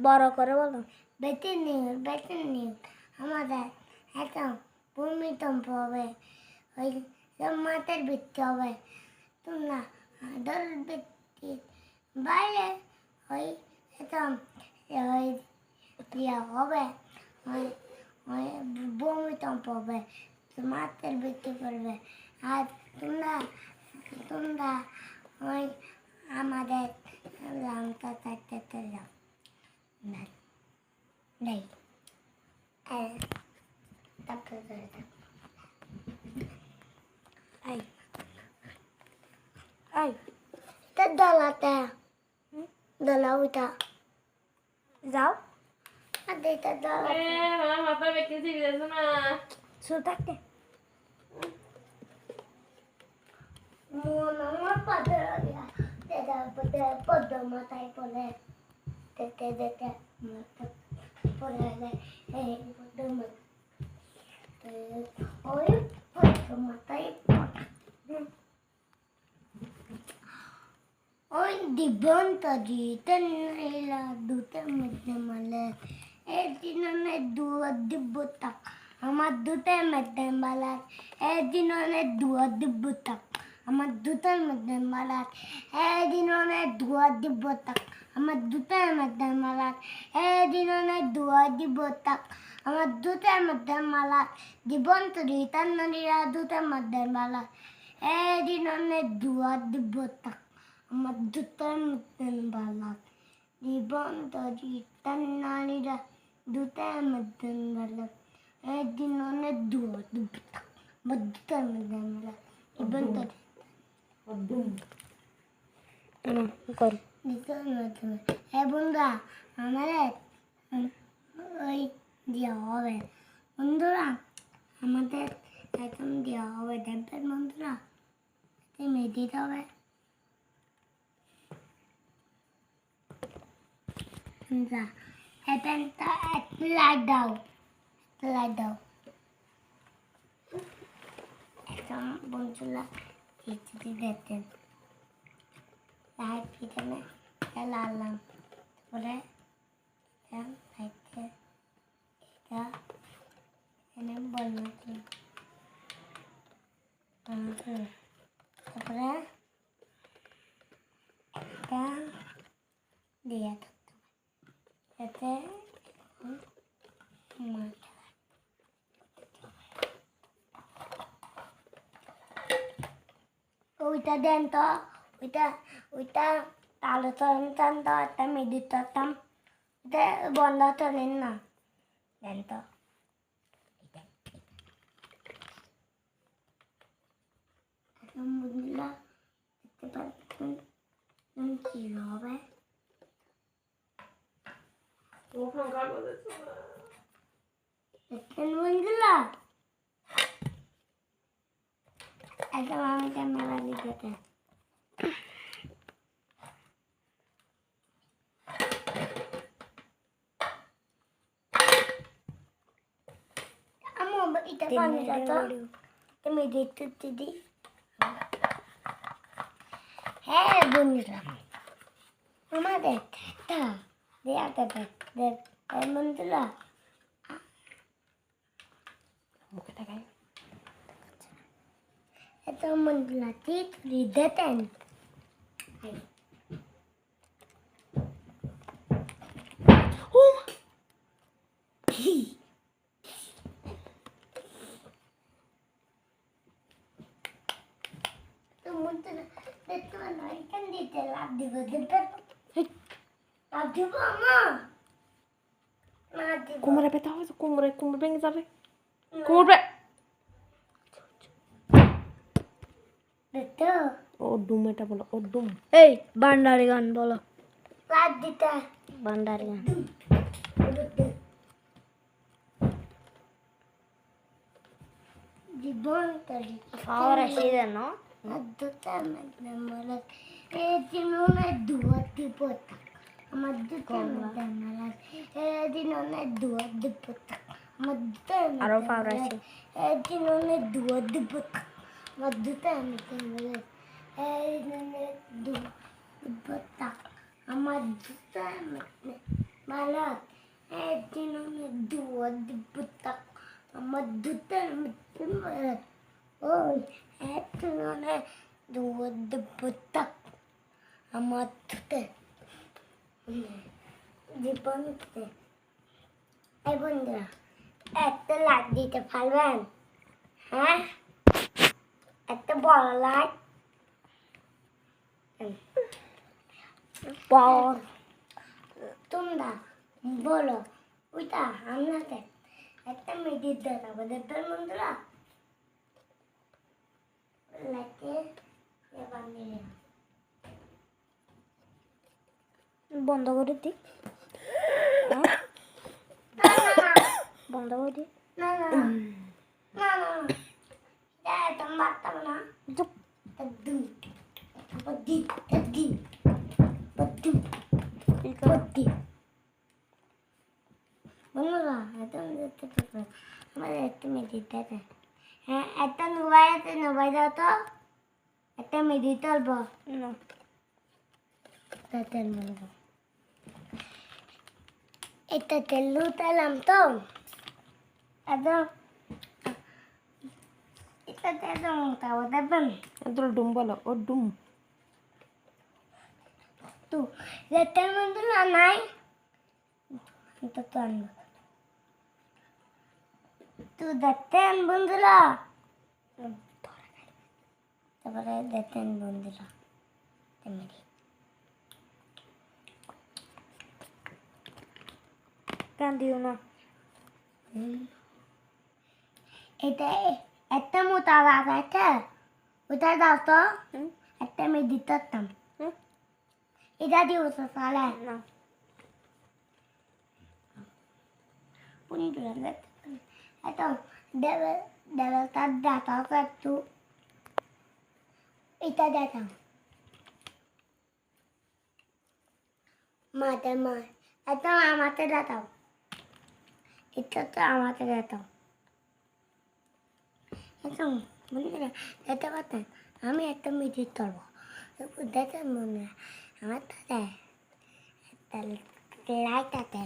বড় করে বলো। বেতন নিউ আমাদের এখন ভূমিকম্প হবে, ওই মাঠের বৃষ্টি হবে, তোমরা দল বৃষ্টি বাইরে ওই এখন ওই ইয়ে হবে, ওই ওই ভূমিকম্প হবে, মাঠের বৃষ্টি পড়বে। আর তোমরা তোমরা ওই আমাদের লঙ্কা কাটতে যাও নেই তারপরে এই এই তা দলাতে দলা উঠা যাও। আর এটা দলা মাথা বেঁকেছি গেছো না শুধু থাকতে মন আমার পাতে লাগিয়া এটা পদ্ম মাথায় পড়ে দেখতে দেখতে পড়ে এই পদ্ম ওই পদ্ম মাথায় ওই দিগন্ত জিতে নাইলা দুতে মধ্যে মালে এই দিনে দুয়া দিব্যতা আমার দুটের মধ্যে মালার এই দিনে দুয়া দিব্যতা আমার দুটের মধ্যে মালার এই দিনে দুয়া দিব্যতা আমার দুটের মধ্যে মালার এই দিনে দুয়া দিব্যতা আমার দুটের মধ্যে মালার দিবন্ত জিতে নাইলা দুটের মধ্যে মালার এই দিনে দুয়া দিব্যতা আমার দুটার মতন বালাক জীবন্ত জিতান নারীরা দুটার মতন বালাক একদিন অনেক দুয়া দুটা আমার দুটার মতন বালাক জীবন্ত কর দুটার মতন বন্ধুরা আমাদের ওই দেওয়া হবে বন্ধুরা আমাদের এখন দেওয়া হবে দেখবেন বন্ধুরা মেয়ে দিতে হবে এখন লাইট দাও এখন বন্ধুরা চিঠি দেখতেন লাইট পিছনে লাগালাম তারপরে লাইটে এটা এনে বললাম তারপরে এটা দিয়ে এতে ওইটা দেন তো ওইটা তালে টান তো একটা মেডিট করতাম ওইটা বন্ধ তো নেন না দেন তো এখন বুঝলা দেখতে পাচ্ছেন কি হবে দেখেন বন্ধুরা এখন আমি ক্যামেরা দিতে আমার এটা পানি যাতো তুমি দেখতে দিই হ্যাঁ বন্ধুরা আমাদের একটা দেয়াটা দেখ বন্ধুরা মুখে তাকাই এত বন্ধুরা ঠিক হৃদয়তেন লাভ দিব কোমরে ব্যথা হবে, কোমরে ভেঙে যাবে, কোমরে ও ডুম, এটা বলো ও ডুম। এই ভান্ডারি গান বলো, লাভ দিতে ভান্ডারি গান। জীবন তরি খাওয়ার আসি যেন দুটা মানে এই দিনে দুয়া দিব আমার দুটা মানে এই দিনে দুয়া দিব আমার দুটা আরো পাওয়ার আছে। এই দিনে দুয়া দিব আমার দুটা মানে এই দিনে দুয়া দিব আমার দুটা মালাত একদিন অনেক দুয়া দিব তাক আমার দুধের মধ্যে মালাত ওই একদিন অনেক দুয়া দিব তাক আমার দুধের জীবনকে এই বন্ধুরা একটা লাইক দিতে পারবেন হ্যাঁ একটা বড় লাইক বড় তোমরা বলো ওইটা আপনাদের একটা মেডিট দেখাবো দেখবেন বন্ধুরা লাইকে বন্ধ করে দিই বন্ধ করে দিই না না না না না একদম বাড়তাম না একদম বদ্দি বদ্দি বদ্দি বদ্দি বন্ধুরা একদম দেখতে পাবেন আমাদের একটা মেডিট দেখে হ্যাঁ একটা নোবাই দাও তো একটা মেডিট তুলবো না এটা তেলু তেলাম তো একদম এটা একদম তাও দেবেন এদুল ডুম বলো ও ডুম তু যেতে বন্ধুরা নাই এটা তো আনবো তু দেখতেন বন্ধুরা তারপরে দেখতেন বন্ধুরা কান্দিও না এটা একটা মোটা গাছ আছে ওটা দাও তো একটা আমি দিতে পারতাম এটা দিও তো তাহলে না বন্ধুরা এটা দেবতার দেখাও তো একটু এটা দেখাও মাতে মা এটা আমাকে দেখাও এটা তো আমাকে দেখাও একদম বন্ধুরা দেখতে পাচ্ছেন আমি একটা মিটিং করবো দেখেন মনে আমার তাদের একটা লাইট আছে